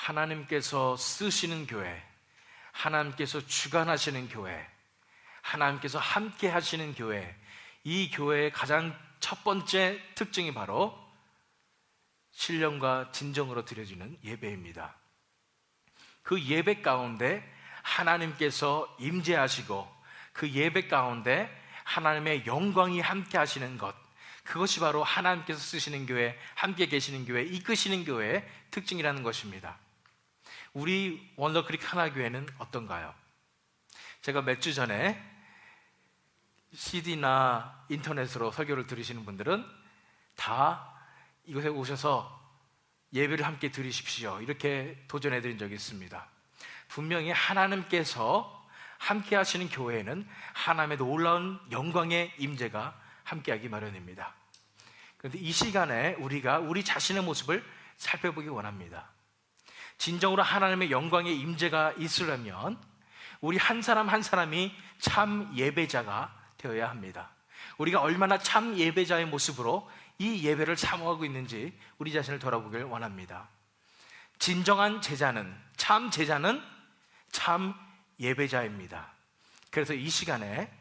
하나님께서 쓰시는 교회, 하나님께서 주관하시는 교회, 하나님께서 함께 하시는 교회, 이 교회의 가장 첫 번째 특징이 바로 신령과 진정으로 드려지는 예배입니다. 그 예배 가운데 하나님께서 임재하시고 그 예배 가운데 하나님의 영광이 함께 하시는 것, 그것이 바로 하나님께서 쓰시는 교회, 함께 계시는 교회, 이끄시는 교회의 특징이라는 것입니다. 우리 원더크릭 하나교회는 어떤가요? 제가 몇 주 전에 CD나 인터넷으로 설교를 들으시는 분들은 다 이곳에 오셔서 예배를 함께 드리십시오, 이렇게 도전해 드린 적이 있습니다. 분명히 하나님께서 함께 하시는 교회에는 하나님의 놀라운 영광의 임재가 함께하기 마련입니다. 그런데 이 시간에 우리가 우리 자신의 모습을 살펴보기 원합니다. 진정으로 하나님의 영광의 임재가 있으려면 우리 한 사람 한 사람이 참 예배자가 되어야 합니다. 우리가 얼마나 참 예배자의 모습으로 이 예배를 사모하고 있는지 우리 자신을 돌아보길 원합니다. 진정한 제자는, 참 제자는 참 예배자입니다. 그래서 이 시간에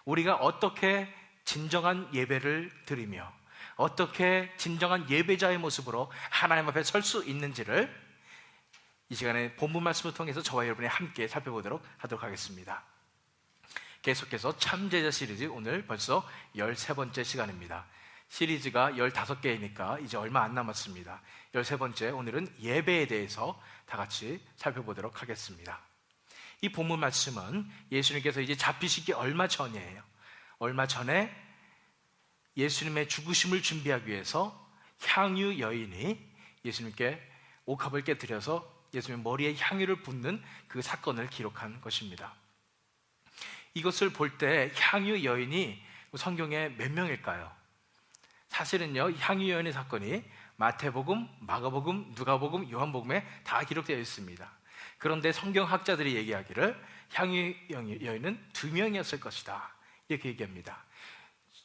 우리가 어떻게 진정한 예배를 드리며 어떻게 진정한 예배자의 모습으로 하나님 앞에 설 수 있는지를 이 시간에 본문 말씀을 통해서 저와 여러분이 함께 살펴보도록 하도록 하겠습니다. 계속해서 참제자 시리즈, 오늘 벌써 13번째 시간입니다. 시리즈가 15개이니까 이제 얼마 안 남았습니다. 13번째, 오늘은 예배에 대해서 다 같이 살펴보도록 하겠습니다. 이 본문 말씀은 예수님께서 이제 잡히시기 얼마 전이에요. 얼마 전에 예수님의 죽으심을 준비하기 위해서 향유 여인이 예수님께 옥합을 깨뜨려서 예수님 머리에 향유를 붓는 그 사건을 기록한 것입니다. 이것을 볼 때 향유 여인이 성경에 몇 명일까요? 사실은요, 향유 여인의 사건이 마태복음, 마가복음, 누가복음, 요한복음에 다 기록되어 있습니다. 그런데 성경학자들이 얘기하기를 향유 여인은 2명이었을 것이다, 이렇게 얘기합니다.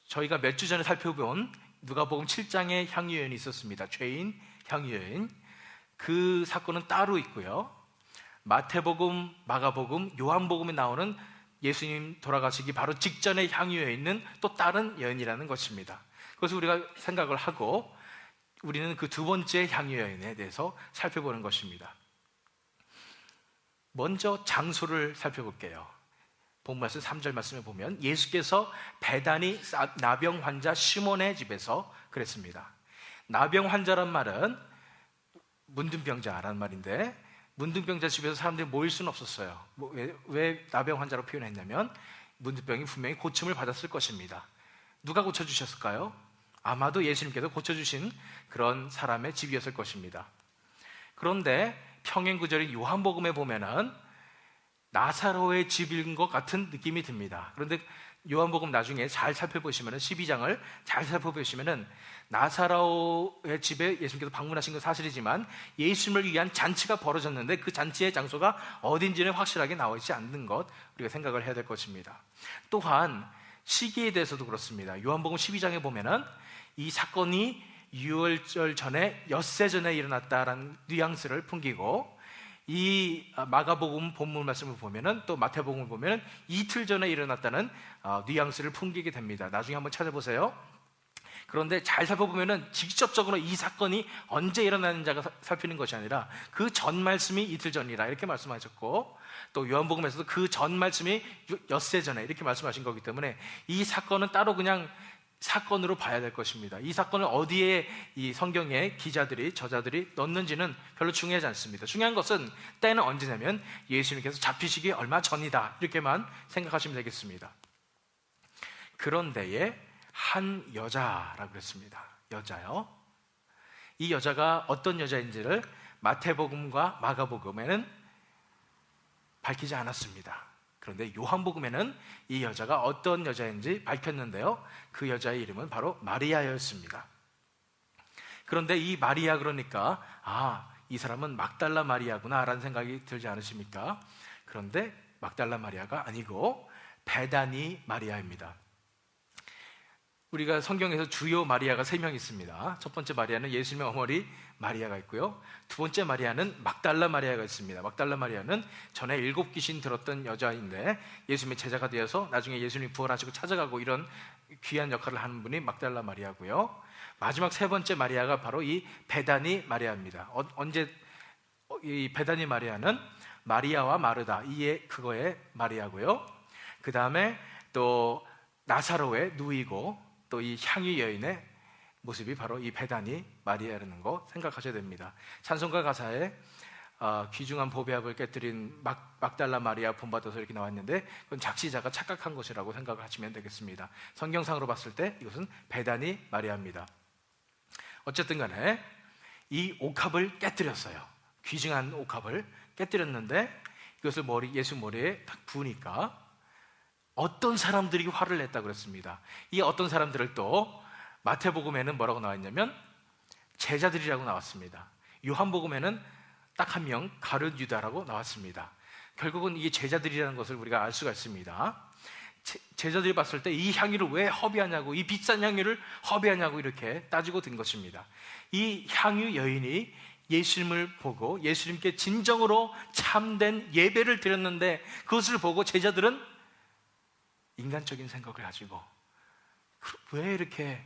저희가 몇 주 전에 살펴본 누가복음 7장에 향유 여인이 있었습니다. 죄인 향유 여인, 그 사건은 따로 있고요. 마태복음, 마가복음, 요한복음에 나오는 예수님 돌아가시기 바로 직전에 향유에 있는 또 다른 여인이라는 것입니다. 그래서 우리가 생각을 하고 우리는 그 두 번째 향유 여인에 대해서 살펴보는 것입니다. 먼저 장소를 살펴볼게요. 본문 말씀 3절 말씀에 보면 예수께서 베다니 나병 환자 시몬의 집에서 그랬습니다. 나병 환자란 말은 문둥병자라는 말인데, 문둥병자 집에서 사람들이 모일 수는 없었어요. 왜 나병 환자로 표현했냐면 문둥병이 분명히 고침을 받았을 것입니다. 누가 고쳐주셨을까요? 아마도 예수님께서 고쳐주신 그런 사람의 집이었을 것입니다. 그런데 평행구절인 요한복음에 보면은 나사로의 집인 것 같은 느낌이 듭니다. 그런데 요한복음 나중에 잘 살펴보시면은 12장을 잘 살펴보시면은 나사로의 집에 예수님께서 방문하신 건 사실이지만 예수님을 위한 잔치가 벌어졌는데 그 잔치의 장소가 어딘지는 확실하게 나와 있지 않는 것, 우리가 생각을 해야 될 것입니다. 또한 시기에 대해서도 그렇습니다. 요한복음 12장에 보면은 이 사건이 유월절 전에 엿새 전에 일어났다라는 뉘앙스를 풍기고, 이 마가복음 본문 말씀을 보면은 또 마태복음을 보면은 이틀 전에 일어났다는 뉘앙스를 풍기게 됩니다. 나중에 한번 찾아보세요. 그런데 잘 살펴보면은 직접적으로 이 사건이 언제 일어나는지가 살피는 것이 아니라 그 전 말씀이 이틀 전이라 이렇게 말씀하셨고, 또 요한복음에서도 그 전 말씀이 엿새 전에 이렇게 말씀하신 거기 때문에 이 사건은 따로 그냥 사건으로 봐야 될 것입니다. 이 사건을 어디에 이 성경의 기자들이, 저자들이 넣는지는 별로 중요하지 않습니다. 중요한 것은 때는 언제냐면 예수님께서 잡히시기 얼마 전이다, 이렇게만 생각하시면 되겠습니다. 그런데에 한 여자라고 그랬습니다. 여자요. 이 여자가 어떤 여자인지를 마태복음과 마가복음에는 밝히지 않았습니다. 그런데 요한복음에는 이 여자가 어떤 여자인지 밝혔는데요, 그 여자의 이름은 바로 마리아였습니다. 그런데 이 마리아, 그러니까 이 사람은 막달라 마리아구나 라는 생각이 들지 않으십니까? 그런데 막달라 마리아가 아니고 베다니 마리아입니다. 우리가 성경에서 주요 마리아가 3명 있습니다. 첫 번째 마리아는 예수님의 어머니 마리아가 있고요, 두 번째 마리아는 막달라 마리아가 있습니다. 막달라 마리아는 전에 7 귀신 들었던 여자인데 예수님의 제자가 되어서 나중에 예수님이 부활하시고 찾아가고 이런 귀한 역할을 하는 분이 막달라 마리아고요, 마지막 3번째 마리아가 바로 이 베다니 마리아입니다. 이 베다니 마리아는 마리아와 마르다, 그거의 마리아고요, 그 다음에 또 나사로의 누이고 또 이 향유 여인의 모습이 바로 이 베다니 마리아라는 거 생각하셔야 됩니다. 찬송가 가사에 귀중한 보배합을 깨뜨린 막달라 마리아 본받아서 이렇게 나왔는데, 그건 작시자가 착각한 것이라고 생각을 하시면 되겠습니다. 성경상으로 봤을 때 이것은 베다니 마리아입니다. 어쨌든 간에 이 옥합을 깨뜨렸어요. 귀중한 옥합을 깨뜨렸는데 이것을 예수 머리에 딱 부으니까 어떤 사람들이 화를 냈다고 그랬습니다. 이 어떤 사람들을 또 마태복음에는 뭐라고 나왔냐면 제자들이라고 나왔습니다. 요한복음에는 딱 한 명, 가룟 유다라고 나왔습니다. 결국은 이게 제자들이라는 것을 우리가 알 수가 있습니다. 제자들이 봤을 때 이 향유를 왜 허비하냐고, 이 비싼 향유를 허비하냐고 이렇게 따지고 든 것입니다. 이 향유 여인이 예수님을 보고 예수님께 진정으로 참된 예배를 드렸는데 그것을 보고 제자들은 인간적인 생각을 가지고 왜 이렇게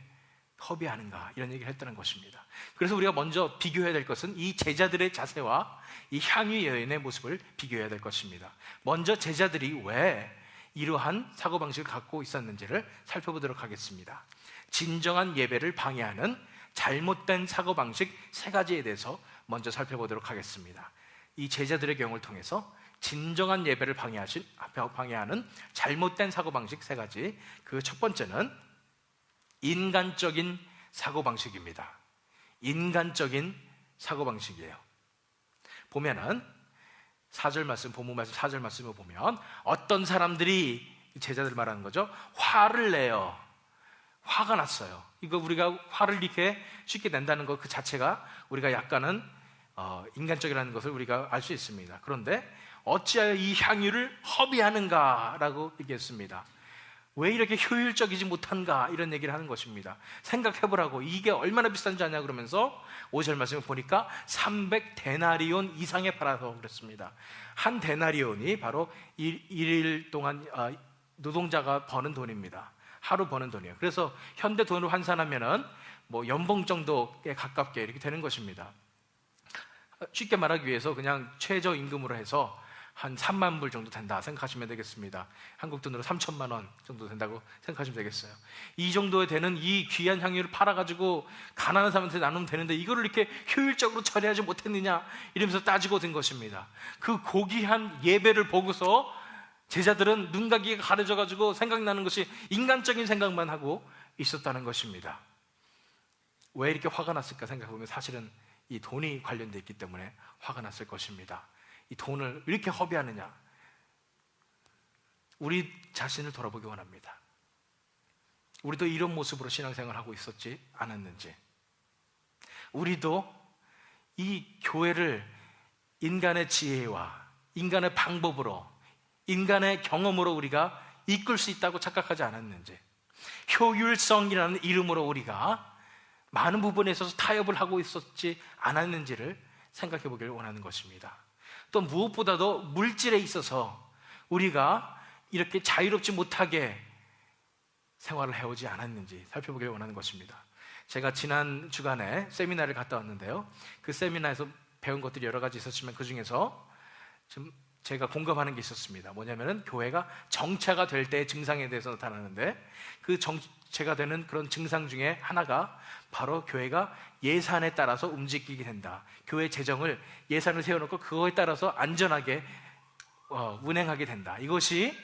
허비하는가 이런 얘기를 했다는 것입니다. 그래서 우리가 먼저 비교해야 될 것은 이 제자들의 자세와 이 향유 여인의 모습을 비교해야 될 것입니다. 먼저 제자들이 왜 이러한 사고방식을 갖고 있었는지를 살펴보도록 하겠습니다. 진정한 예배를 방해하는 잘못된 사고방식 3가지에 대해서 먼저 살펴보도록 하겠습니다. 이 제자들의 경우를 통해서 진정한 예배를 방해하는 잘못된 사고방식 3가지. 그 첫 번째는 인간적인 사고방식입니다. 인간적인 사고방식이에요. 보면은 4절 말씀, 본문 말씀 4절 말씀을 보면 어떤 사람들이, 제자들 말하는 거죠, 화를 내요. 화가 났어요. 이거 우리가 화를 이렇게 쉽게 낸다는 것 그 자체가 우리가 약간은 인간적이라는 것을 우리가 알 수 있습니다. 그런데 어찌하여 이 향유를 허비하는가라고 얘기했습니다. 왜 이렇게 효율적이지 못한가 이런 얘기를 하는 것입니다. 생각해보라고, 이게 얼마나 비싼지 아냐 그러면서 5절 말씀을 보니까 300데나리온 이상에 팔아서 그랬습니다. 한 데나리온이 바로 일일 동안 노동자가 버는 돈입니다. 하루 버는 돈이에요. 그래서 현대 돈으로 환산하면은 뭐 연봉 정도에 가깝게 이렇게 되는 것입니다. 쉽게 말하기 위해서 그냥 최저임금으로 해서 한 3만 불 정도 된다 생각하시면 되겠습니다. 한국 돈으로 3천만 원 정도 된다고 생각하시면 되겠어요. 이 정도에 되는 이 귀한 향유를 팔아가지고 가난한 사람한테 나누면 되는데 이거를 이렇게 효율적으로 처리하지 못했느냐 이러면서 따지고 든 것입니다. 그 고귀한 예배를 보고서 제자들은 눈가기가 가려져가지고 생각나는 것이 인간적인 생각만 하고 있었다는 것입니다. 왜 이렇게 화가 났을까 생각해보면 사실은 이 돈이 관련되어 있기 때문에 화가 났을 것입니다. 이 돈을 왜 이렇게 허비하느냐? 우리 자신을 돌아보기 원합니다. 우리도 이런 모습으로 신앙생활을 하고 있었지 않았는지, 우리도 이 교회를 인간의 지혜와 인간의 방법으로, 인간의 경험으로 우리가 이끌 수 있다고 착각하지 않았는지, 효율성이라는 이름으로 우리가 많은 부분에 있어서 타협을 하고 있었지 않았는지를 생각해 보기를 원하는 것입니다. 또 무엇보다도 물질에 있어서 우리가 이렇게 자유롭지 못하게 생활을 해오지 않았는지 살펴보기를 원하는 것입니다. 제가 지난 주간에 세미나를 갔다 왔는데요, 그 세미나에서 배운 것들이 여러 가지 있었지만 그 중에서 좀 제가 공감하는 게 있었습니다. 뭐냐면은 교회가 정체가 될 때의 증상에 대해서 나타나는데, 그 정체가 되는 그런 증상 중에 하나가 바로 교회가 예산에 따라서 움직이게 된다. 교회 재정을, 예산을 세워놓고 그거에 따라서 안전하게 운행하게 된다. 이것이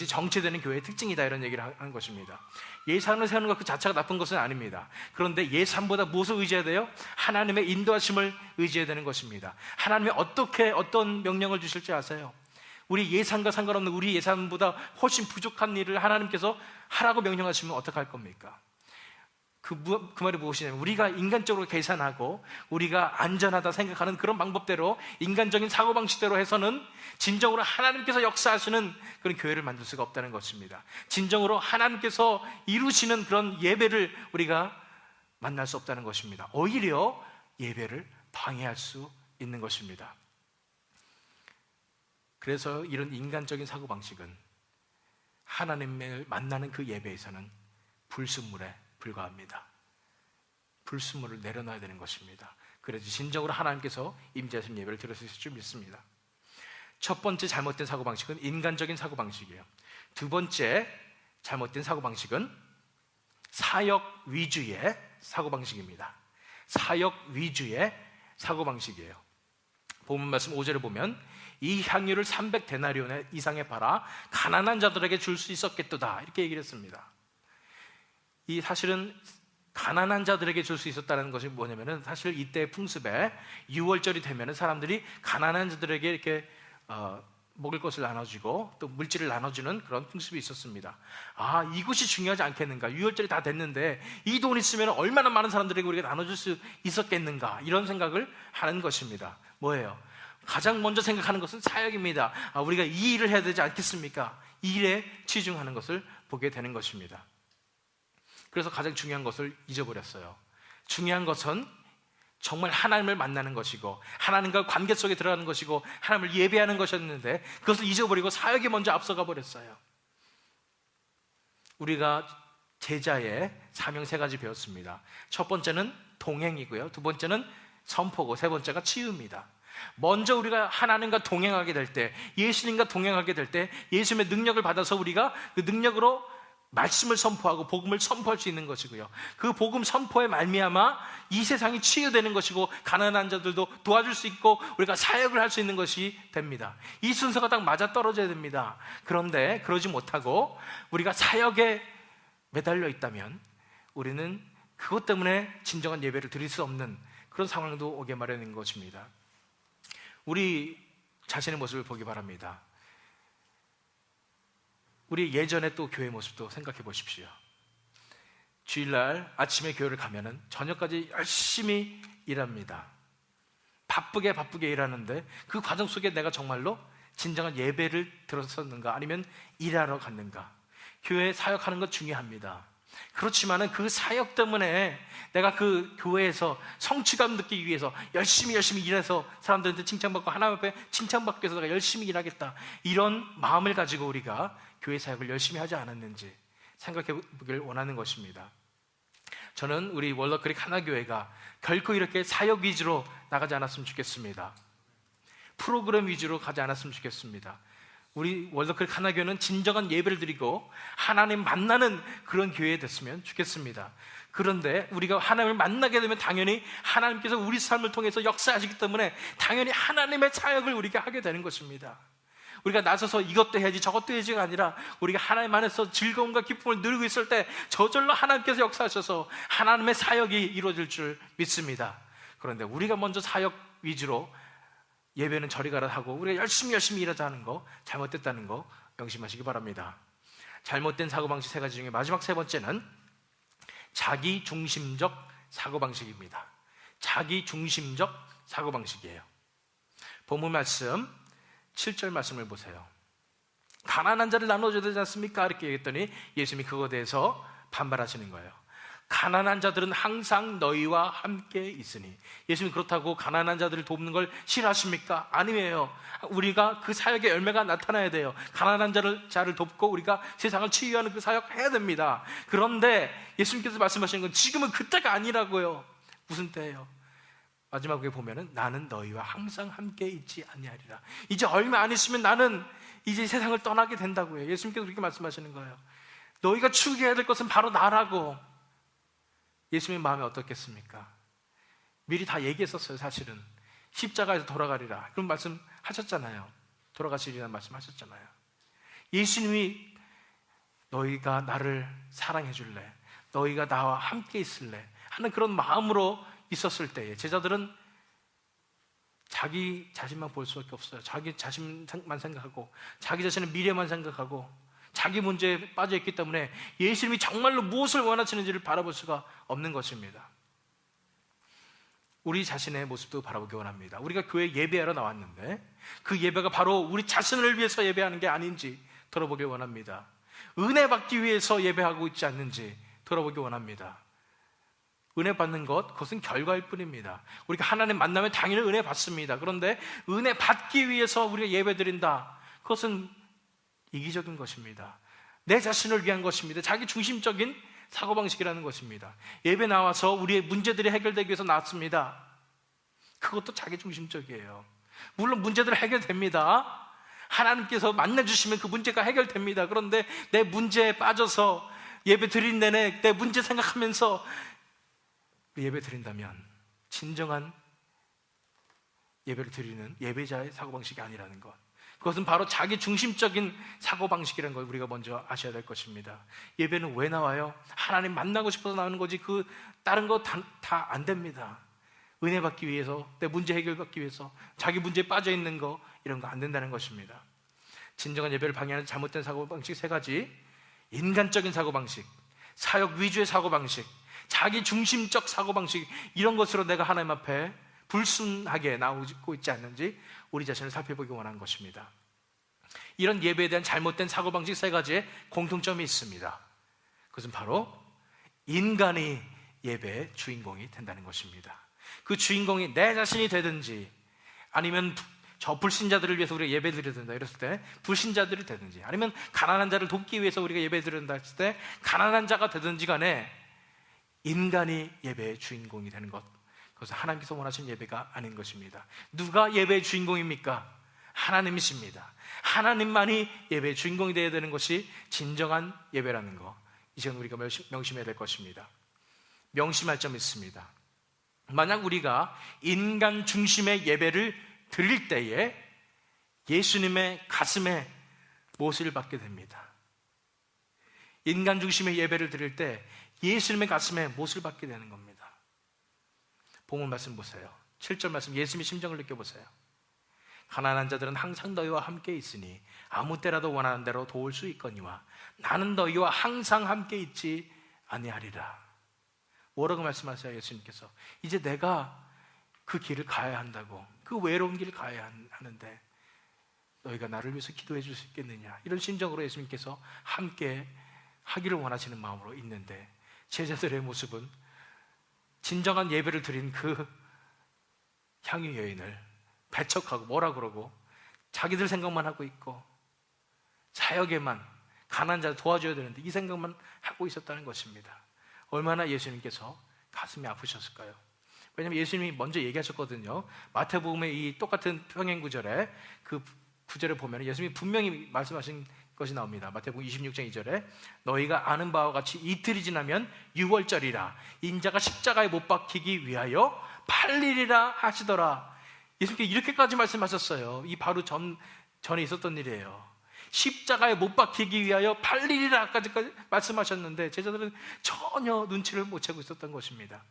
정체되는 교회의 특징이다, 이런 얘기를 하는 것입니다. 예산을 세우는 것 그 자체가 나쁜 것은 아닙니다. 그런데 예산보다 무엇을 의지해야 돼요? 하나님의 인도하심을 의지해야 되는 것입니다. 하나님이 어떤 명령을 주실지 아세요? 우리 예산과 상관없는 우리 예산보다 훨씬 부족한 일을 하나님께서 하라고 명령하시면 어떡할 겁니까? 그 말이 무엇이냐면, 우리가 인간적으로 계산하고 우리가 안전하다 생각하는 그런 방법대로, 인간적인 사고방식대로 해서는 진정으로 하나님께서 역사하시는 그런 교회를 만들 수가 없다는 것입니다. 진정으로 하나님께서 이루시는 그런 예배를 우리가 만날 수 없다는 것입니다. 오히려 예배를 방해할 수 있는 것입니다. 그래서 이런 인간적인 사고방식은 하나님을 만나는 그 예배에서는 불순물에 불과합니다. 불순물을 내려놔야 되는 것입니다. 그래서 진정으로 하나님께서 임재하신 예배를 드렸을 줄 믿습니다. 첫 번째 잘못된 사고방식은 인간적인 사고방식이에요. 두 번째 잘못된 사고방식은 사역 위주의 사고방식입니다. 사역 위주의 사고방식이에요. 본문 말씀 5절에 보면, 이 향유를 300데나리온 이상에 팔아 가난한 자들에게 줄 수 있었겠도다, 이렇게 얘기를 했습니다. 이 사실은 가난한 자들에게 줄 수 있었다는 것이 뭐냐면은, 사실 이때 풍습에 6월절이 되면은 사람들이 가난한 자들에게 이렇게 먹을 것을 나눠주고 또 물질을 나눠주는 그런 풍습이 있었습니다. 아, 이것이 중요하지 않겠는가? 6월절이 다 됐는데 이 돈 있으면 얼마나 많은 사람들에게 우리가 나눠줄 수 있었겠는가? 이런 생각을 하는 것입니다. 뭐예요? 가장 먼저 생각하는 것은 사역입니다. 우리가 이 일을 해야 되지 않겠습니까? 이 일에 치중하는 것을 보게 되는 것입니다. 그래서 가장 중요한 것을 잊어버렸어요. 중요한 것은 정말 하나님을 만나는 것이고 하나님과 관계 속에 들어가는 것이고 하나님을 예배하는 것이었는데, 그것을 잊어버리고 사역이 먼저 앞서가 버렸어요. 우리가 제자의 사명 3가지 배웠습니다. 첫 번째는 동행이고요, 두 번째는 선포고, 세 번째가 치유입니다. 먼저 우리가 하나님과 동행하게 될 때, 예수님과 동행하게 될 때 예수님의 능력을 받아서 우리가 그 능력으로 말씀을 선포하고 복음을 선포할 수 있는 것이고요, 그 복음 선포에 말미암아 이 세상이 치유되는 것이고 가난한 자들도 도와줄 수 있고 우리가 사역을 할 수 있는 것이 됩니다. 이 순서가 딱 맞아떨어져야 됩니다. 그런데 그러지 못하고 우리가 사역에 매달려 있다면 우리는 그것 때문에 진정한 예배를 드릴 수 없는 그런 상황도 오게 마련인 것입니다. 우리 자신의 모습을 보기 바랍니다. 우리 예전에 또 교회 모습도 생각해 보십시오. 주일날 아침에 교회를 가면은 저녁까지 열심히 일합니다. 바쁘게 일하는데 그 과정 속에 내가 정말로 진정한 예배를 들었었는가, 아니면 일하러 갔는가? 교회에 사역하는 것 중요합니다. 그렇지만은 그 사역 때문에 내가 그 교회에서 성취감 느끼기 위해서 열심히 일해서 사람들한테 칭찬받고 하나님 앞에 칭찬받기 위해서 내가 열심히 일하겠다, 이런 마음을 가지고 우리가 교회 사역을 열심히 하지 않았는지 생각해 보기를 원하는 것입니다. 저는 우리 월더크릭 하나교회가 결코 이렇게 사역 위주로 나가지 않았으면 좋겠습니다. 프로그램 위주로 가지 않았으면 좋겠습니다. 우리 월더크릭 하나교회는 진정한 예배를 드리고 하나님 만나는 그런 교회 됐으면 좋겠습니다. 그런데 우리가 하나님을 만나게 되면 당연히 하나님께서 우리 삶을 통해서 역사하시기 때문에 당연히 하나님의 사역을 우리가 하게 되는 것입니다. 우리가 나서서 이것도 해야지 저것도 해야지가 아니라 우리가 하나님 안에서 즐거움과 기쁨을 누리고 있을 때 저절로 하나님께서 역사하셔서 하나님의 사역이 이루어질 줄 믿습니다. 그런데 우리가 먼저 사역 위주로 예배는 저리 가라 하고 우리가 열심히 일하자는 거, 잘못됐다는 거 명심하시기 바랍니다. 잘못된 사고방식 3가지 중에 마지막 3번째는 자기중심적 사고방식입니다. 자기중심적 사고방식이에요. 본문 말씀 7절 말씀을 보세요. 가난한 자를 나눠줘야 되지 않습니까? 이렇게 얘기했더니 예수님이 그거에 대해서 반발하시는 거예요. 가난한 자들은 항상 너희와 함께 있으니. 예수님이 그렇다고 가난한 자들을 돕는 걸 싫어하십니까? 아니에요. 우리가 그 사역의 열매가 나타나야 돼요. 가난한 자를 돕고 우리가 세상을 치유하는 그 사역 해야 됩니다. 그런데 예수님께서 말씀하시는 건 지금은 그때가 아니라고요. 무슨 때예요? 마지막에 보면은 나는 너희와 항상 함께 있지 아니하리라. 이제 얼마 안 있으면 나는 이제 세상을 떠나게 된다고요. 예수님께서 그렇게 말씀하시는 거예요. 너희가 추구해야 될 것은 바로 나라고. 예수님의 마음이 어떻겠습니까? 미리 다 얘기했었어요. 사실은 십자가에서 돌아가리라 그런 말씀하셨잖아요. 돌아가시리라는 말씀하셨잖아요. 예수님이 너희가 나를 사랑해 줄래, 너희가 나와 함께 있을래 하는 그런 마음으로 있었을 때에 제자들은 자기 자신만 볼 수밖에 없어요. 자기 자신만 생각하고 자기 자신의 미래만 생각하고 자기 문제에 빠져 있기 때문에 예수님이 정말로 무엇을 원하시는지를 바라볼 수가 없는 것입니다. 우리 자신의 모습도 바라보기 원합니다. 우리가 교회 예배하러 나왔는데 그 예배가 바로 우리 자신을 위해서 예배하는 게 아닌지 돌아보길 원합니다. 은혜 받기 위해서 예배하고 있지 않는지 돌아보기 원합니다. 은혜 받는 것, 그것은 결과일 뿐입니다. 우리가 하나님 만나면 당연히 은혜 받습니다. 그런데 은혜 받기 위해서 우리가 예배 드린다, 그것은 이기적인 것입니다. 내 자신을 위한 것입니다. 자기 중심적인 사고방식이라는 것입니다. 예배 나와서 우리의 문제들이 해결되기 위해서 나왔습니다. 그것도 자기 중심적이에요. 물론 문제들 해결됩니다. 하나님께서 만나주시면 그 문제가 해결됩니다. 그런데 내 문제에 빠져서 예배 드린 내내 내 문제 생각하면서 예배 드린다면 진정한 예배를 드리는 예배자의 사고방식이 아니라는 것, 그것은 바로 자기 중심적인 사고방식이라는 걸 우리가 먼저 아셔야 될 것입니다. 예배는 왜 나와요? 하나님 만나고 싶어서 나오는 거지 그 다른 거 다 안 됩니다. 은혜 받기 위해서, 내 문제 해결 받기 위해서 자기 문제에 빠져 있는 거, 이런 거 안 된다는 것입니다. 진정한 예배를 방해하는 잘못된 사고방식 세 가지: 인간적인 사고방식, 사역 위주의 사고방식, 자기 중심적 사고방식, 이런 것으로 내가 하나님 앞에 불순하게 나오고 있지 않는지 우리 자신을 살펴보기 원하는 것입니다. 이런 예배에 대한 잘못된 사고방식 세 가지의 공통점이 있습니다. 그것은 바로 인간이 예배의 주인공이 된다는 것입니다. 그 주인공이 내 자신이 되든지, 아니면 저 불신자들을 위해서 우리가 예배 드려야 된다 이랬을 때 불신자들이 되든지, 아니면 가난한 자를 돕기 위해서 우리가 예배 드려야 된다 했을 때 가난한 자가 되든지 간에 인간이 예배의 주인공이 되는 것, 그것은 하나님께서 원하시는 예배가 아닌 것입니다. 누가 예배의 주인공입니까? 하나님이십니다. 하나님만이 예배의 주인공이 되어야 되는 것이 진정한 예배라는 것, 이 시간 우리가 명심해야 될 것입니다. 명심할 점이 있습니다. 만약 우리가 인간 중심의 예배를 드릴 때에 예수님의 가슴에 못을 받게 됩니다. 인간 중심의 예배를 드릴 때 예수님의 가슴에 못을 받게 되는 겁니다. 본문 말씀 보세요. 7절 말씀, 예수님의 심정을 느껴보세요. 가난한 자들은 항상 너희와 함께 있으니 아무 때라도 원하는 대로 도울 수 있거니와 나는 너희와 항상 함께 있지 아니하리라. 뭐라고 말씀하세요? 예수님께서 이제 내가 그 길을 가야 한다고, 그 외로운 길을 가야 하는데 너희가 나를 위해서 기도해 줄 수 있겠느냐, 이런 심정으로 예수님께서 함께 하기를 원하시는 마음으로 있는데, 제자들의 모습은 진정한 예배를 드린 그 향유 여인을 배척하고 뭐라 그러고 자기들 생각만 하고 있고, 사역에만, 가난한 자를 도와줘야 되는데 이 생각만 하고 있었다는 것입니다. 얼마나 예수님께서 가슴이 아프셨을까요? 왜냐하면 예수님이 먼저 얘기하셨거든요. 마태복음의 이 똑같은 평행 구절에, 그 구절을 보면 예수님이 분명히 말씀하신 것이 나옵니다. 마태복음 26장 2절에 너희가 아는 바와 같이 이틀이 지나면 유월절이라 인자가 십자가에 못 박히기 위하여 팔리리라 하시더라. 예수님께서 이렇게까지 말씀하셨어요. 이 바로 전에 있었던 일이에요. 십자가에 못 박히기 위하여 팔리리라까지 말씀하셨는데 제자들은 전혀 눈치를 못 채고 있었던 것입니다.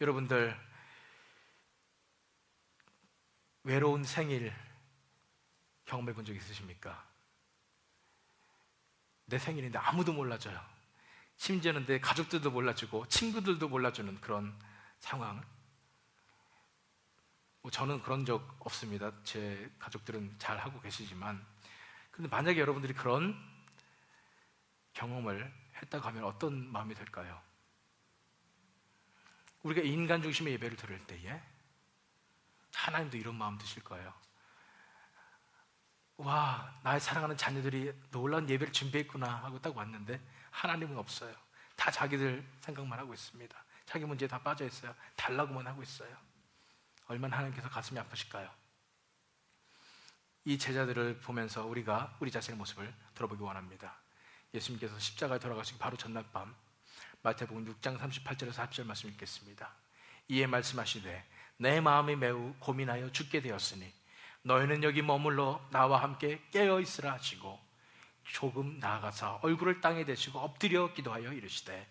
여러분들, 외로운 생일 경험해 본 적 있으십니까? 내 생일인데 아무도 몰라줘요. 심지어는 내 가족들도 몰라주고 친구들도 몰라주는 그런 상황. 저는 그런 적 없습니다. 제 가족들은 잘 하고 계시지만, 근데 만약에 여러분들이 그런 경험을 했다고 하면 어떤 마음이 들까요? 우리가 인간 중심의 예배를 드릴 때에 하나님도 이런 마음 드실 거예요. 와, 나의 사랑하는 자녀들이 놀라운 예배를 준비했구나 하고 딱 왔는데 하나님은 없어요. 다 자기들 생각만 하고 있습니다. 자기 문제에 다 빠져 있어요. 달라고만 하고 있어요. 얼마나 하나님께서 가슴이 아프실까요? 이 제자들을 보면서 우리가 우리 자신의 모습을 들어보기 원합니다. 예수님께서 십자가에 돌아가시기 바로 전날 밤, 마태복음 6장 38절에서 40절 말씀 읽겠습니다. 이에 말씀하시되 내 마음이 매우 고민하여 죽게 되었으니 너희는 여기 머물러 나와 함께 깨어있으라 하시고 조금 나아가서 얼굴을 땅에 대시고 엎드려 기도하여 이르시되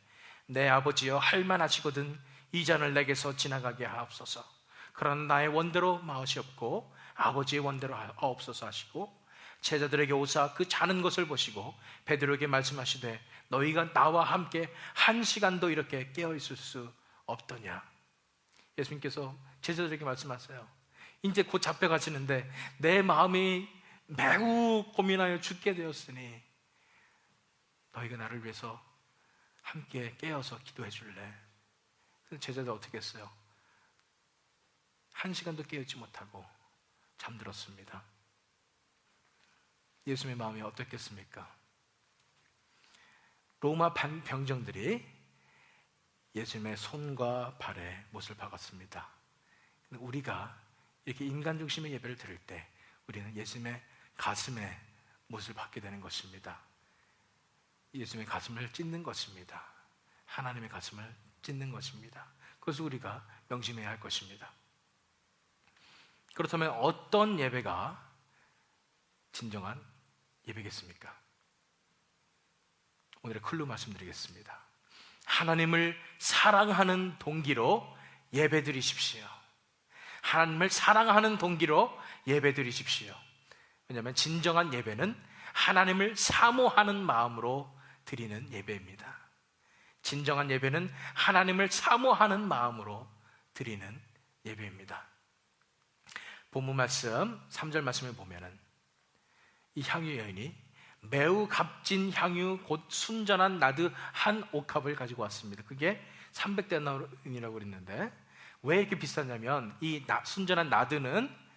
내 아버지여 할만하시거든 이 잔을 내게서 지나가게 하옵소서. 그러나 나의 원대로 마으시옵고 아버지의 원대로 하옵소서 하시고 제자들에게 오사 그 자는 것을 보시고 베드로에게 말씀하시되 너희가 나와 함께 1시간도 이렇게 깨어 있을 수 없더냐. 예수님께서 제자들에게 말씀하세요. 이제 곧 잡혀가시는데 내 마음이 매우 고민하여 죽게 되었으니 너희가 나를 위해서 함께 깨어서 기도해 줄래? 그래서 제자들 어떻게 했어요? 1시간도 깨어있지 못하고 잠들었습니다. 예수님의 마음이 어떻겠습니까? 로마 병정들이 예수님의 손과 발에 못을 박았습니다. 우리가 이렇게 인간 중심의 예배를 드릴 때 우리는 예수님의 가슴에 못을 박게 되는 것입니다. 예수님의 가슴을 찢는 것입니다. 하나님의 가슴을 찢는 것입니다. 그것을 우리가 명심해야 할 것입니다. 그렇다면 어떤 예배가 진정한 예배겠습니까? 오늘의 클루 말씀드리겠습니다. 하나님을 사랑하는 동기로 예배드리십시오. 하나님을 사랑하는 동기로 예배드리십시오. 왜냐하면 진정한 예배는 하나님을 사모하는 마음으로 드리는 예배입니다. 진정한 예배는 하나님을 사모하는 마음으로 드리는 예배입니다. 본문 말씀 3절 말씀을 보면은 이 향유 여인이 매우 값진 향유 곧 순전한 나드 한 옥합을 가지고 왔습니다. 그게 300데나리온이라고 그랬는데 왜 이렇게 비쌌냐면 이 순전한 나드는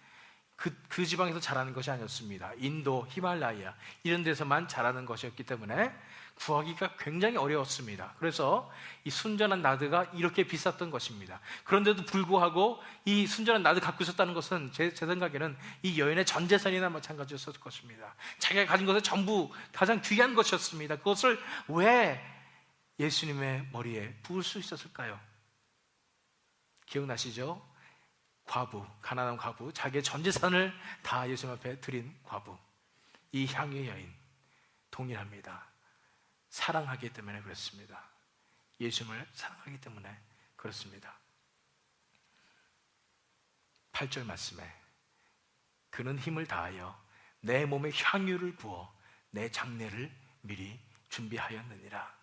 그 지방에서 자라는 것이 아니었습니다. 인도, 히말라야 이런 데서만 자라는 것이었기 때문에 구하기가 굉장히 어려웠습니다. 그래서 이 순전한 나드가 이렇게 비쌌던 것입니다. 그런데도 불구하고 이 순전한 나드 갖고 있었다는 것은 제 생각에는 이 여인의 전 재산이나 마찬가지였을 것입니다. 자기가 가진 것은 전부 가장 귀한 것이었습니다. 그것을 왜 예수님의 머리에 부을 수 있었을까요? 기억나시죠? 과부, 가난한 과부, 자기의 전 재산을 다 예수님 앞에 드린 과부. 이 향유 여인 동일합니다. 사랑하기 때문에 그렇습니다. 예수님을 사랑하기 때문에 그렇습니다. 8절 말씀에 그는 힘을 다하여 내 몸에 향유를 부어 내 장례를 미리 준비하였느니라.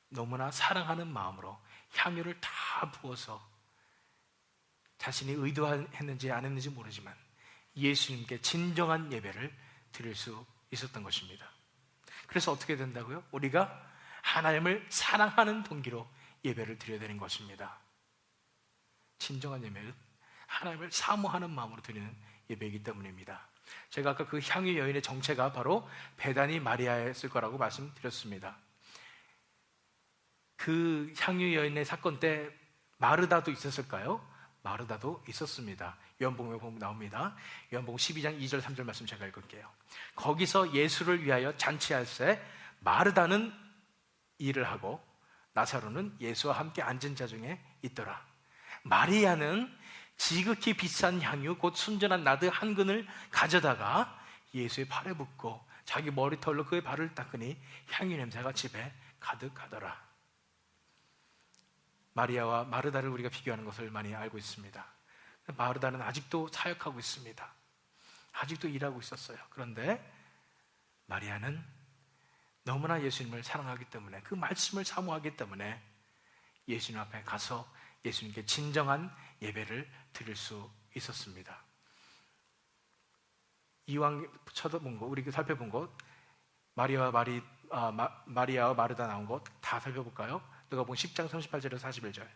너무나 사랑하는 마음으로 향유를 다 부어서 자신이 의도했는지 안 했는지 모르지만 예수님께 진정한 예배를 드릴 수 있었던 것입니다. 그래서 어떻게 된다고요? 우리가 하나님을 사랑하는 동기로 예배를 드려야 되는 것입니다. 진정한 예배는 하나님을 사모하는 마음으로 드리는 예배이기 때문입니다. 제가 아까 그 향유 여인의 정체가 바로 베다니 마리아였을 거라고 말씀드렸습니다. 그 향유 여인의 사건 때 마르다도 있었을까요? 마르다도 있었습니다. 요한복음에 보면 나옵니다. 요한복음 12장 2절 3절 말씀 제가 읽을게요. 거기서 예수를 위하여 잔치할 새 마르다는 일을 하고 나사로는 예수와 함께 앉은 자 중에 있더라. 마리아는 지극히 비싼 향유 곧 순전한 나드 한 근을 가져다가 예수의 발에 붓고 자기 머리털로 그의 발을 닦으니 향유 냄새가 집에 가득하더라. 마리아와 마르다를 우리가 비교하는 것을 많이 알고 있습니다. 마르다는 아직도 사역하고 있습니다. 아직도 일하고 있었어요. 그런데 마리아는 너무나 예수님을 사랑하기 때문에 그 말씀을 사모하기 때문에 예수님 앞에 가서 예수님께 진정한 예배를 드릴 수 있었습니다. 이왕 쳐다본 거, 우리 살펴본 것, 마리아와 마르다 나온 것 다 살펴볼까요? 누가복음 10장 38절에서 41절.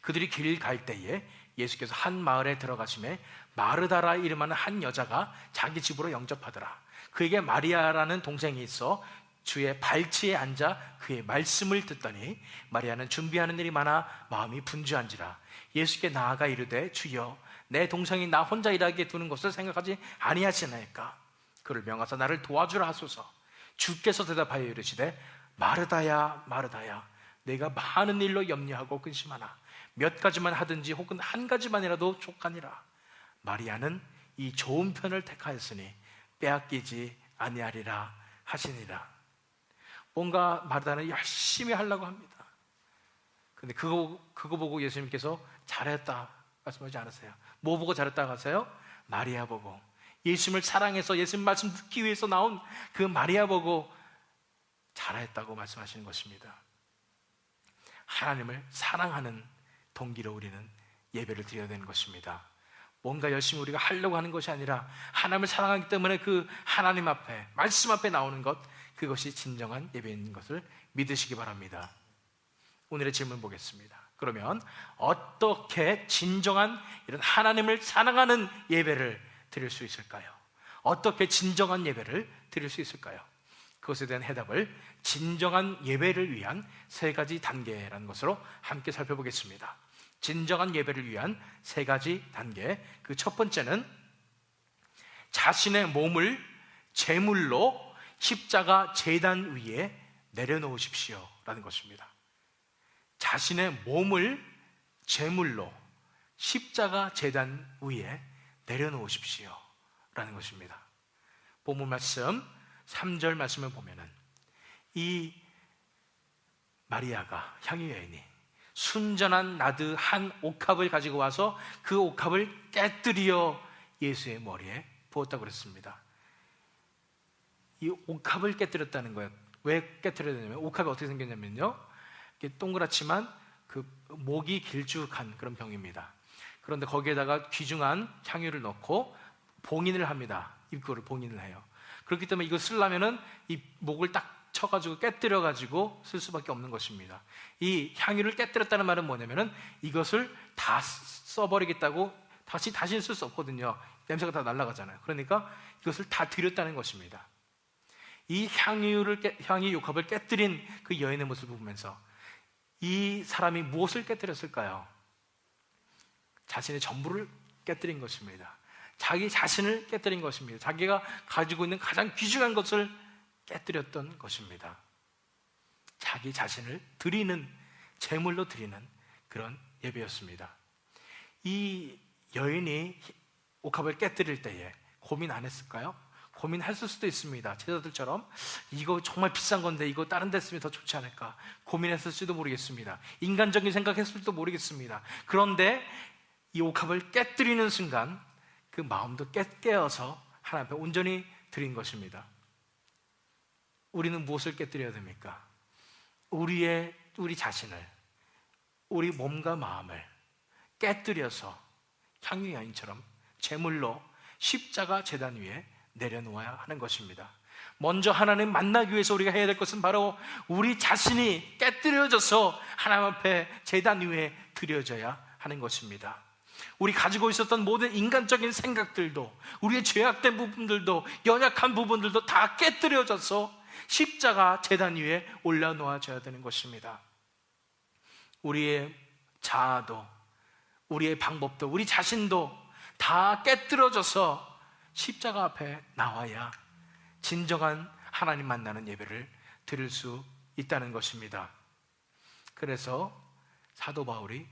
그들이 길 갈 때에 예수께서 한 마을에 들어가심에 마르다라 이름하는 한 여자가 자기 집으로 영접하더라. 그에게 마리아라는 동생이 있어 주의 발치에 앉아 그의 말씀을 듣더니 마리아는 준비하는 일이 많아 마음이 분주한지라 예수께 나아가 이르되 주여 내 동생이 나 혼자 일하게 두는 것을 생각하지 아니하시나이까. 그를 명하사 나를 도와주라 하소서. 주께서 대답하여 이르시되 마르다야 마르다야 내가 많은 일로 염려하고 근심하나 몇 가지만 하든지 혹은 한 가지만이라도 족하니라. 마리아는 이 좋은 편을 택하였으니 빼앗기지 아니하리라 하시니라. 뭔가 마르다는 열심히 하려고 합니다. 근데 그거 보고 예수님께서 잘했다 말씀하지 않으세요. 뭐 보고 잘했다고 하세요? 마리아 보고. 예수님을 사랑해서 예수님 말씀 듣기 위해서 나온 그 마리아 보고 잘했다고 말씀하시는 것입니다. 하나님을 사랑하는 동기로 우리는 예배를 드려야 되는 것입니다. 뭔가 열심히 우리가 하려고 하는 것이 아니라 하나님을 사랑하기 때문에 그 하나님 앞에, 말씀 앞에 나오는 것, 그것이 진정한 예배인 것을 믿으시기 바랍니다. 오늘의 질문 보겠습니다. 그러면 어떻게 진정한 이런 하나님을 사랑하는 예배를 드릴 수 있을까요? 어떻게 진정한 예배를 드릴 수 있을까요? 그것에 대한 해답을 진정한 예배를 위한 3가지 단계라는 것으로 함께 살펴보겠습니다. 진정한 예배를 위한 3가지 단계. 그 첫 번째는 자신의 몸을 제물로 십자가 제단 위에 내려놓으십시오 라는 것입니다. 자신의 몸을 제물로 십자가 제단 위에 내려놓으십시오 라는 것입니다. 본문 말씀 3절 말씀을 보면은 이 마리아가, 향유 여인이 순전한 나드 한 옥합을 가지고 와서 그 옥합을 깨뜨려 예수의 머리에 부었다고 그랬습니다. 이 옥합을 깨뜨렸다는 거예요. 왜 깨뜨려야 되냐면, 옥합이 어떻게 생겼냐면요, 이렇게 동그랗지만 그 목이 길쭉한 그런 병입니다. 그런데 거기에다가 귀중한 향유를 넣고 봉인을 합니다. 입구를 봉인을 해요. 그렇기 때문에 이거 쓰려면은 이 목을 딱 쳐가지고 깨뜨려가지고 쓸 수밖에 없는 것입니다. 이 향유를 깨뜨렸다는 말은 뭐냐면은 이것을 다 써버리겠다고 다시는 쓸 수 없거든요. 냄새가 다 날아가잖아요. 그러니까 이것을 다 드렸다는 것입니다. 이 향유 옥합을 깨뜨린 그 여인의 모습을 보면서 이 사람이 무엇을 깨뜨렸을까요? 자신의 전부를 깨뜨린 것입니다. 자기 자신을 깨뜨린 것입니다. 자기가 가지고 있는 가장 귀중한 것을 깨뜨렸던 것입니다. 자기 자신을 드리는, 제물로 드리는 그런 예배였습니다. 이 여인이 옥합을 깨뜨릴 때에 고민 안 했을까요? 고민했을 수도 있습니다. 제자들처럼 이거 정말 비싼 건데 이거 다른 데 쓰면 더 좋지 않을까 고민했을지도 모르겠습니다. 인간적인 생각했을지도 모르겠습니다. 그런데 이 옥합을 깨뜨리는 순간 그 마음도 깨어서 하나님 앞에 온전히 드린 것입니다. 우리는 무엇을 깨뜨려야 됩니까? 우리 자신을, 우리 몸과 마음을 깨뜨려서 향유 여인처럼 제물로 십자가 제단 위에 내려놓아야 하는 것입니다. 먼저 하나님 만나기 위해서 우리가 해야 될 것은 바로 우리 자신이 깨뜨려져서 하나님 앞에 제단 위에 드려져야 하는 것입니다. 우리 가지고 있었던 모든 인간적인 생각들도, 우리의 죄악된 부분들도, 연약한 부분들도 다 깨뜨려져서 십자가 제단 위에 올려놓아져야 되는 것입니다. 우리의 자아도, 우리의 방법도, 우리 자신도 다 깨뜨려져서 십자가 앞에 나와야 진정한 하나님 만나는 예배를 드릴 수 있다는 것입니다. 그래서 사도 바울이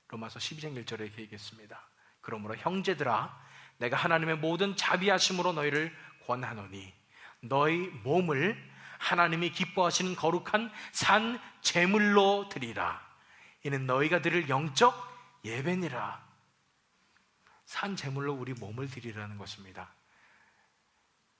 로마서 12장 1절에 이렇게 얘기했습니다. 그러므로 형제들아, 내가 하나님의 모든 자비하심으로 너희를 권하노니 너희 몸을 하나님이 기뻐하시는 거룩한 산 제물로 드리라. 이는 너희가 드릴 영적 예배니라. 산 제물로 우리 몸을 드리라는 것입니다.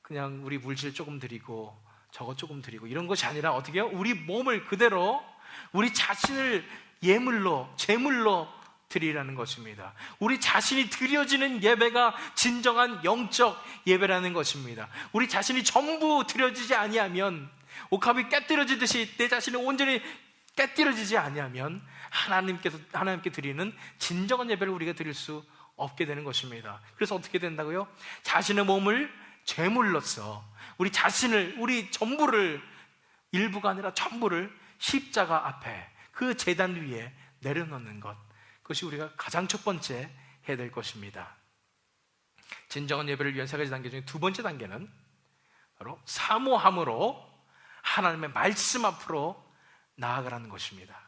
그냥 우리 물질 조금 드리고 저것 조금 드리고 이런 것이 아니라 어떻게 해요? 우리 몸을 그대로, 우리 자신을 예물로, 제물로 드리라는 것입니다. 우리 자신이 드려지는 예배가 진정한 영적 예배라는 것입니다. 우리 자신이 전부 드려지지 아니하면, 옥합이 깨뜨려지듯이 내 자신이 온전히 깨뜨려지지 아니하면 하나님께 드리는 진정한 예배를 우리가 드릴 수 없게 되는 것입니다. 그래서 어떻게 된다고요? 자신의 몸을 제물로서 우리 자신을, 우리 전부를, 일부가 아니라 전부를 십자가 앞에 그 제단 위에 내려놓는 것, 그것이 우리가 가장 첫 번째 해야 될 것입니다. 진정한 예배를 위한 3가지 단계 중에 2번째 단계는 바로 사모함으로 하나님의 말씀 앞으로 나아가라는 것입니다.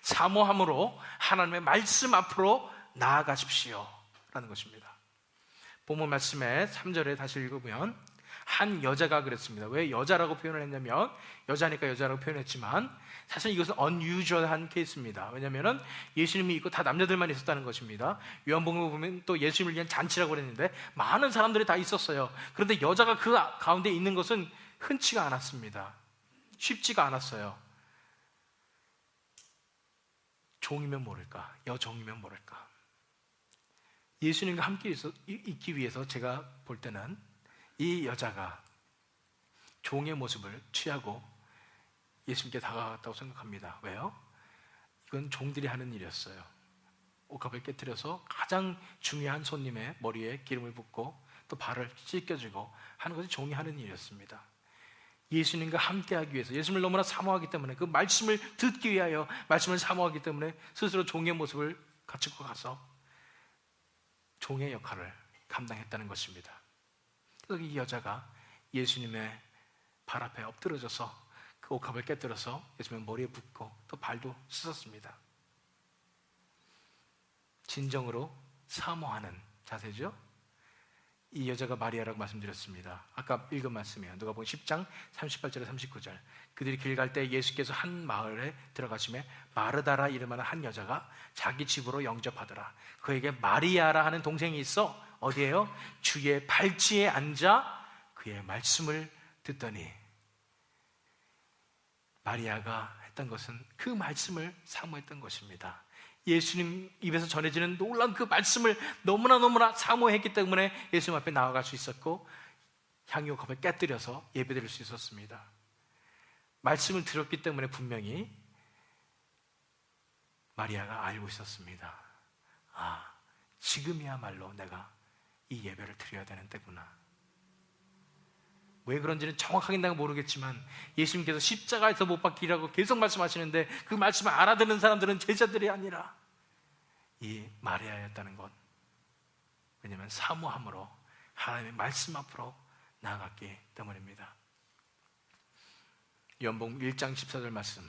사모함으로 하나님의 말씀 앞으로 나아가십시오 라는 것입니다. 본문 말씀에 3절에 다시 읽으면 한 여자가 그랬습니다. 왜 여자라고 표현을 했냐면, 여자니까 여자라고 표현했지만 사실 이것은 unusual한 케이스입니다. 왜냐하면 예수님이 있고 다 남자들만 있었다는 것입니다. 요한복음에 보면 또 예수님을 위한 잔치라고 그랬는데 많은 사람들이 다 있었어요. 그런데 여자가 그 가운데 있는 것은 흔치가 않았습니다. 쉽지가 않았어요. 종이면 모를까, 여종이면 모를까. 예수님과 함께 있기 위해서 제가 볼 때는 이 여자가 종의 모습을 취하고 예수님께 다가갔다고 생각합니다. 왜요? 이건 종들이 하는 일이었어요. 옥합을 깨뜨려서 가장 중요한 손님의 머리에 기름을 붓고 또 발을 씻겨주고 하는 것이 종이 하는 일이었습니다. 예수님과 함께하기 위해서, 예수님을 너무나 사모하기 때문에, 그 말씀을 듣기 위하여 말씀을 사모하기 때문에 스스로 종의 모습을 갖추고 가서 종의 역할을 감당했다는 것입니다. 그래서 이 여자가 예수님의 발 앞에 엎드러져서 그 옥합을 깨뜨려서 예수님의 머리에 붓고 또 발도 씻었습니다. 진정으로 사모하는 자세죠. 이 여자가 마리아라고 말씀드렸습니다. 아까 읽은 말씀이에요. 누가복음 10장 38절에 39절. 그들이 길 갈 때 예수께서 한 마을에 들어가시매 마르다라 이름하는 한 여자가 자기 집으로 영접하더라. 그에게 마리아라 하는 동생이 있어 어디에요? 주의 발치에 앉아 그의 말씀을 듣더니, 마리아가 했던 것은 그 말씀을 사모했던 것입니다. 예수님 입에서 전해지는 놀라운 그 말씀을 너무나 사모했기 때문에 예수님 앞에 나아갈 수 있었고 향유컵을 깨뜨려서 예배드릴 수 있었습니다. 말씀을 들었기 때문에 분명히 마리아가 알고 있었습니다. 아, 지금이야말로 내가 이 예배를 드려야 되는 때구나. 왜 그런지는 정확하게 내가 모르겠지만 예수님께서 십자가에서 못 박히라고 계속 말씀하시는데 그 말씀을 알아듣는 사람들은 제자들이 아니라 이 마리아였다는 것. 왜냐하면 사모함으로 하나님의 말씀 앞으로 나아갔기 때문입니다. 요한복음 1장 14절 말씀.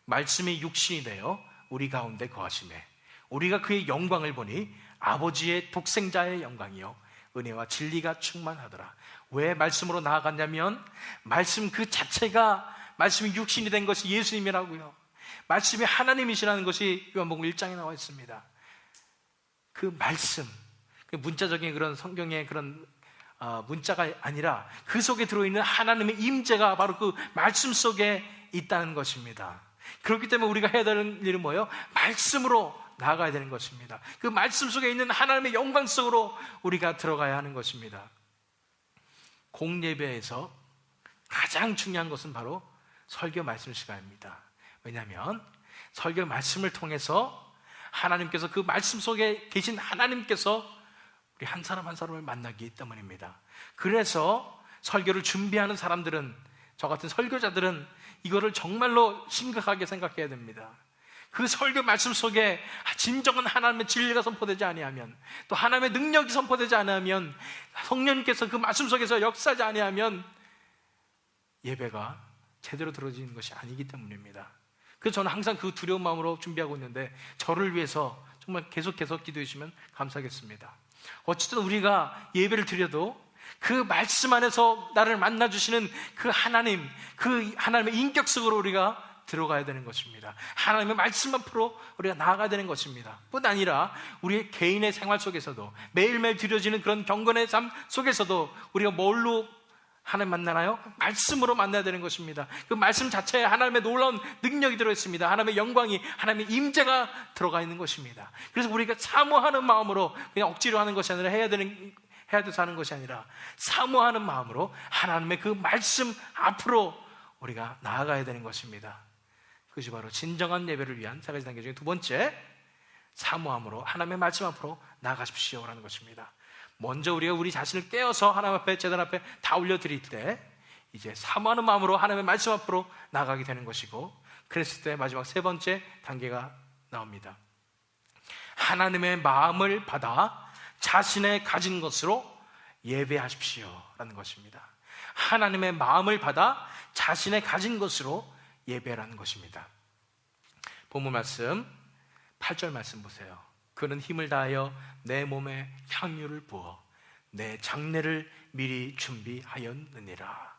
말씀이 육신이 되어 우리 가운데 거하시매 우리가 그의 영광을 보니 아버지의 독생자의 영광이요 은혜와 진리가 충만하더라. 왜 말씀으로 나아갔냐면 말씀 그 자체가, 말씀이 육신이 된 것이 예수님이라고요. 말씀이 하나님이시라는 것이 요한복음 1장에 나와 있습니다. 그 말씀, 그 문자적인 그런 성경의 그런 문자가 아니라 그 속에 들어있는 하나님의 임재가 바로 그 말씀 속에 있다는 것입니다. 그렇기 때문에 우리가 해야 되는 일은 뭐예요? 말씀으로 나아가야 되는 것입니다. 그 말씀 속에 있는 하나님의 영광 속으로 우리가 들어가야 하는 것입니다. 공예배에서 가장 중요한 것은 바로 설교 말씀 시간입니다. 왜냐하면 설교 말씀을 통해서 하나님께서, 그 말씀 속에 계신 하나님께서 우리 한 사람 한 사람을 만나기 때문입니다. 그래서 설교를 준비하는 사람들은, 저 같은 설교자들은 이거를 정말로 심각하게 생각해야 됩니다. 그 설교 말씀 속에 진정한 하나님의 진리가 선포되지 아니하면, 또 하나님의 능력이 선포되지 않으면, 성령님께서 그 말씀 속에서 역사하지 아니하면 예배가 제대로 들어지는 것이 아니기 때문입니다. 그래서 저는 항상 그 두려운 마음으로 준비하고 있는데 저를 위해서 정말 계속해서 기도해 주시면 감사하겠습니다. 어쨌든 우리가 예배를 드려도 그 말씀 안에서 나를 만나주시는 그 하나님, 그 하나님의 인격 속으로 우리가 들어가야 되는 것입니다. 하나님의 말씀 앞으로 우리가 나아가야 되는 것입니다. 뿐 아니라 우리의 개인의 생활 속에서도, 매일매일 드려지는 그런 경건의 삶 속에서도 우리가 뭘로 하나님 만나나요? 말씀으로 만나야 되는 것입니다. 그 말씀 자체에 하나님의 놀라운 능력이 들어있습니다. 하나님의 영광이, 하나님의 임재가 들어가 있는 것입니다. 그래서 우리가 사모하는 마음으로 그냥 억지로 하는 것이 아니라 해야 돼서 하는 것이 아니라 사모하는 마음으로 하나님의 그 말씀 앞으로 우리가 나아가야 되는 것입니다. 그것이 바로 진정한 예배를 위한 세 가지 단계 중에 두 번째, 사모함으로 하나님의 말씀 앞으로 나아가십시오라는 것입니다. 먼저 우리가 우리 자신을 깨어서 하나님 앞에, 제단 앞에 다 올려드릴 때 이제 사모하는 마음으로 하나님의 말씀 앞으로 나아가게 되는 것이고, 그랬을 때 마지막 세 번째 단계가 나옵니다. 하나님의 마음을 받아 자신의 가진 것으로 예배하십시오라는 것입니다. 하나님의 마음을 받아 자신의 가진 것으로 예배라는 것입니다. 본문 말씀 8절 말씀 보세요. 그는 힘을 다하여 내 몸에 향유를 부어 내 장례를 미리 준비하였느니라.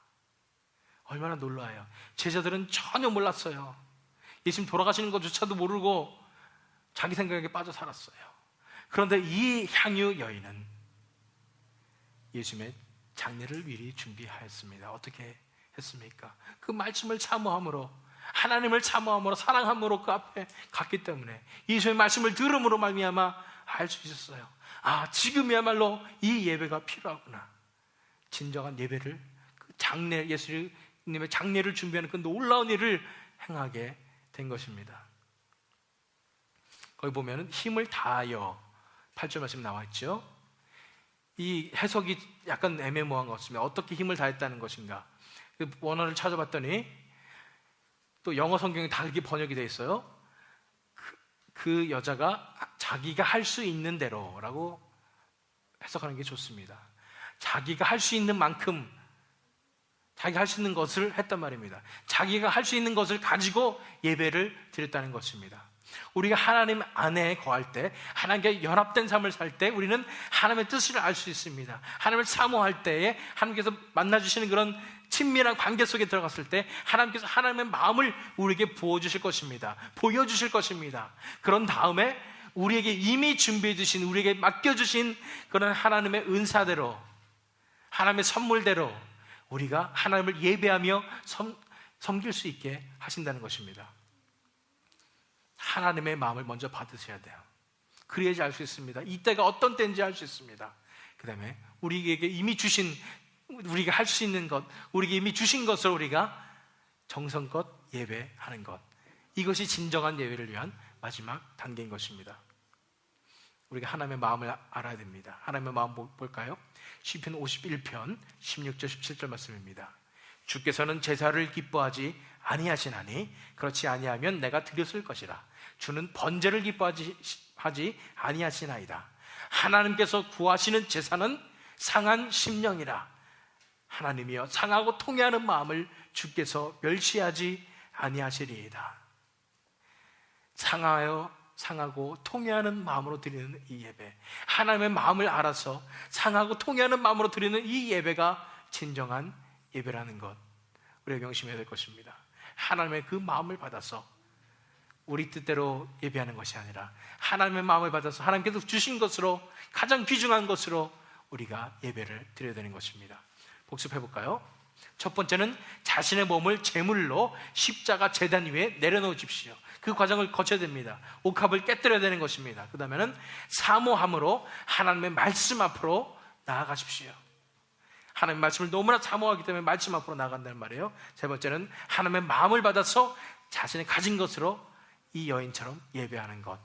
얼마나 놀라워요. 제자들은 전혀 몰랐어요. 예수님 돌아가시는 것조차도 모르고 자기 생각에 빠져 살았어요. 그런데 이 향유 여인은 예수님의 장례를 미리 준비하였습니다. 어떻게 했습니까? 그 말씀을 사모함으로, 하나님을 사모함으로, 사랑함으로 그 앞에 갔기 때문에 예수의 말씀을 들음으로 말미암아 알 수 있었어요. 아, 지금이야말로 이 예배가 필요하구나. 진정한 예배를, 그 장례, 예수님의 장례를 준비하는 그 놀라운 일을 행하게 된 것입니다. 거기 보면은 힘을 다하여 8절 말씀 나와 있죠. 이 해석이 약간 애매모호한 것 같습니다. 어떻게 힘을 다했다는 것인가? 그 원어를 찾아봤더니 또 영어 성경이 다르게 번역이 되어 있어요. 그 여자가 자기가 할 수 있는 대로라고 해석하는 게 좋습니다. 자기가 할 수 있는 만큼, 자기가 할 수 있는 것을 했단 말입니다. 자기가 할 수 있는 것을 가지고 예배를 드렸다는 것입니다. 우리가 하나님 안에 거할 때, 하나님께 연합된 삶을 살 때 우리는 하나님의 뜻을 알 수 있습니다. 하나님을 사모할 때에 하나님께서 만나주시는 그런 친밀한 관계 속에 들어갔을 때 하나님께서 하나님의 마음을 우리에게 부어주실 것입니다. 보여주실 것입니다. 그런 다음에 우리에게 이미 준비해 주신, 우리에게 맡겨주신 그런 하나님의 은사대로, 하나님의 선물대로 우리가 하나님을 예배하며 섬길 수 있게 하신다는 것입니다. 하나님의 마음을 먼저 받으셔야 돼요. 그래야지 알 수 있습니다. 이때가 어떤 때인지 알 수 있습니다. 그 다음에 우리에게 이미 주신, 우리가 할 수 있는 것, 우리에게 이미 주신 것을 우리가 정성껏 예배하는 것, 이것이 진정한 예배를 위한 마지막 단계인 것입니다. 우리가 하나님의 마음을 알아야 됩니다. 하나님의 마음 볼까요? 시편 51편 16절 17절 말씀입니다. 주께서는 제사를 기뻐하지 아니하시나니 그렇지 아니하면 내가 드렸을 것이라. 주는 번제를 기뻐하지 아니하시나이다. 하나님께서 구하시는 제사는 상한 심령이라. 하나님이여 상하고 통회하는 마음을 주께서 멸시하지 아니하시리이다. 상하고 통회하는 마음으로 드리는 이 예배, 하나님의 마음을 알아서 상하고 통회하는 마음으로 드리는 이 예배가 진정한 예배라는 것, 우리가 명심해야 될 것입니다. 하나님의 그 마음을 받아서 우리 뜻대로 예배하는 것이 아니라 하나님의 마음을 받아서 하나님께서 주신 것으로, 가장 귀중한 것으로 우리가 예배를 드려야 되는 것입니다. 복습해 볼까요? 첫 번째는 자신의 몸을 제물로 십자가 제단 위에 내려놓으십시오. 그 과정을 거쳐야 됩니다. 옥합을 깨뜨려야 되는 것입니다. 그 다음에는 사모함으로 하나님의 말씀 앞으로 나아가십시오. 하나님의 말씀을 너무나 사모하기 때문에 말씀 앞으로 나아간다는 말이에요. 세 번째는 하나님의 마음을 받아서 자신이 가진 것으로 이 여인처럼 예배하는 것.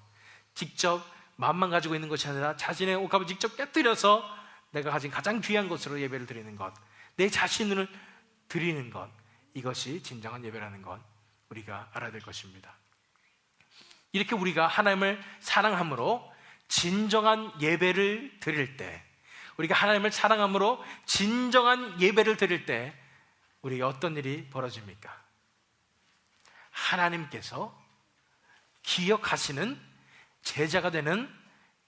직접 마음만 가지고 있는 것이 아니라 자신의 옥합을 직접 깨뜨려서 내가 가진 가장 귀한 것으로 예배를 드리는 것, 내 자신을 드리는 것, 이것이 진정한 예배라는 것 우리가 알아야 될 것입니다. 이렇게 우리가 하나님을 사랑함으로 진정한 예배를 드릴 때, 우리가 하나님을 사랑함으로 진정한 예배를 드릴 때 우리가 어떤 일이 벌어집니까? 하나님께서 기억하시는 제자가 되는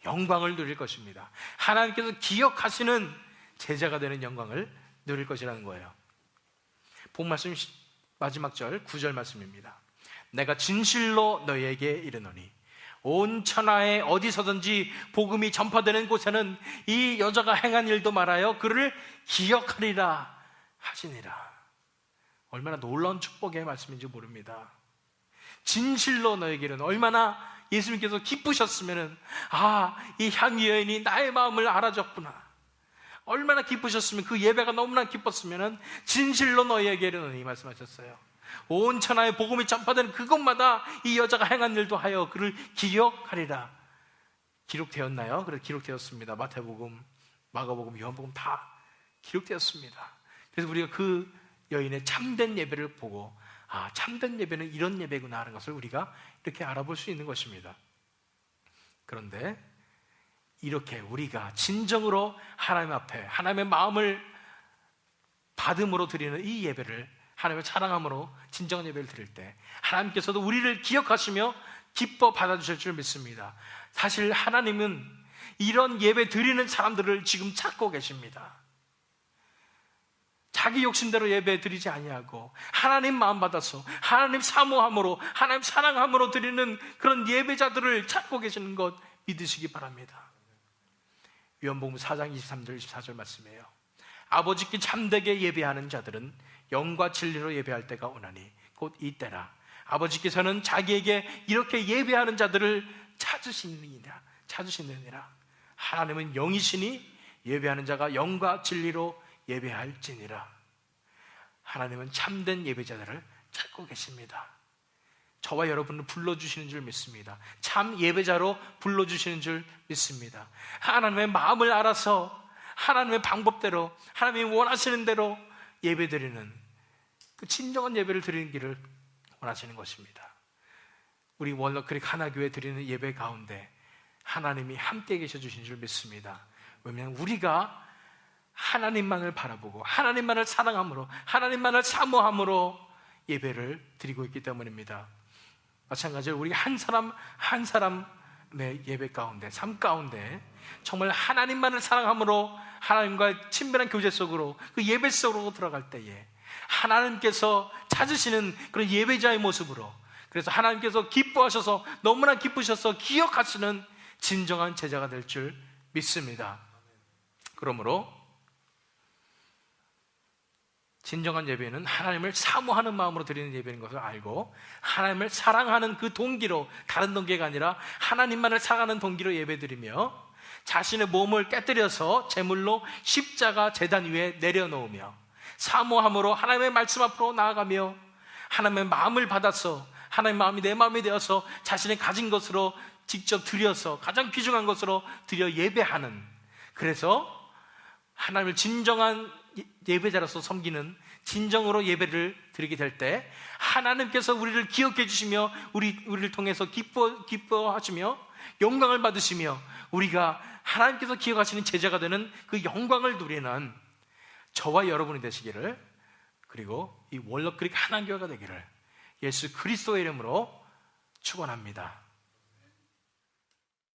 영광을 누릴 것입니다. 하나님께서 기억하시는 제자가 되는 영광을 누릴 것이라는 거예요. 본 말씀 마지막 절 9절 말씀입니다. 내가 진실로 너희에게 이르노니 온 천하에 어디서든지 복음이 전파되는 곳에는 이 여자가 행한 일도 말하여 그를 기억하리라 하시니라. 얼마나 놀라운 축복의 말씀인지 모릅니다. 진실로 너희에게 이르노니, 얼마나 예수님께서 기쁘셨으면은, 이 향유 여인이 나의 마음을 알아줬구나, 얼마나 기쁘셨으면, 그 예배가 너무나 기뻤으면은 진실로 너희에게 이르노니 말씀하셨어요. 온 천하에 복음이 전파되는 그곳마다 이 여자가 행한 일도 하여 그를 기억하리라. 기록되었나요? 그래서 기록되었습니다. 마태복음, 마가복음, 요한복음 다 기록되었습니다. 그래서 우리가 그 여인의 참된 예배를 보고, 참된 예배는 이런 예배구나 하는 것을 우리가 이렇게 알아볼 수 있는 것입니다. 그런데 이렇게 우리가 진정으로 하나님 앞에 하나님의 마음을 받음으로 드리는 이 예배를, 하나님을 사랑함으로 진정한 예배를 드릴 때 하나님께서도 우리를 기억하시며 기뻐 받아주실 줄 믿습니다. 사실 하나님은 이런 예배 드리는 사람들을 지금 찾고 계십니다. 자기 욕심대로 예배 드리지 아니하고 하나님 마음 받아서 하나님 사모함으로 하나님 사랑함으로 드리는 그런 예배자들을 찾고 계시는 것 믿으시기 바랍니다. 요한복음 4장 23절 24절 말씀이에요. 아버지께 참되게 예배하는 자들은 영과 진리로 예배할 때가 오나니 곧 이때라. 아버지께서는 자기에게 이렇게 예배하는 자들을 찾으시느니라. 하나님은 영이시니 예배하는 자가 영과 진리로 예배할지니라. 하나님은 참된 예배자들을 찾고 계십니다. 저와 여러분을 불러주시는 줄 믿습니다. 참 예배자로 불러주시는 줄 믿습니다. 하나님의 마음을 알아서 하나님의 방법대로 하나님이 원하시는 대로 예배드리는 그 진정한 예배를 드리는 길을 원하시는 것입니다. 우리 원더크릭 하나교회 드리는 예배 가운데 하나님이 함께 계셔 주신 줄 믿습니다. 왜냐하면 우리가 하나님만을 바라보고 하나님만을 사랑함으로 하나님만을 사모함으로 예배를 드리고 있기 때문입니다. 마찬가지로 우리 한 사람 한 사람의 예배 가운데, 삶 가운데 정말 하나님만을 사랑함으로 하나님과 친밀한 교제 속으로 그 예배 속으로 들어갈 때에 하나님께서 찾으시는 그런 예배자의 모습으로, 그래서 하나님께서 기뻐하셔서 너무나 기쁘셔서 기억하시는 진정한 제자가 될 줄 믿습니다. 그러므로 진정한 예배는 하나님을 사모하는 마음으로 드리는 예배인 것을 알고 하나님을 사랑하는 그 동기로, 다른 동기가 아니라 하나님만을 사랑하는 동기로 예배드리며 자신의 몸을 깨뜨려서 제물로 십자가 제단 위에 내려놓으며 사모함으로 하나님의 말씀 앞으로 나아가며 하나님의 마음을 받아서 하나님의 마음이 내 마음이 되어서 자신의 가진 것으로 직접 드려서 가장 귀중한 것으로 드려 예배하는, 그래서 하나님을 진정한 예배자로서 섬기는 진정으로 예배를 드리게 될 때 하나님께서 우리를 기억해 주시며 우리를 통해서 기뻐하시며 영광을 받으시며 우리가 하나님께서 기억하시는 제자가 되는 그 영광을 누리는 저와 여러분이 되시기를, 그리고 이 원더크릭 하나교회가 되기를 예수 그리스도의 이름으로 축원합니다.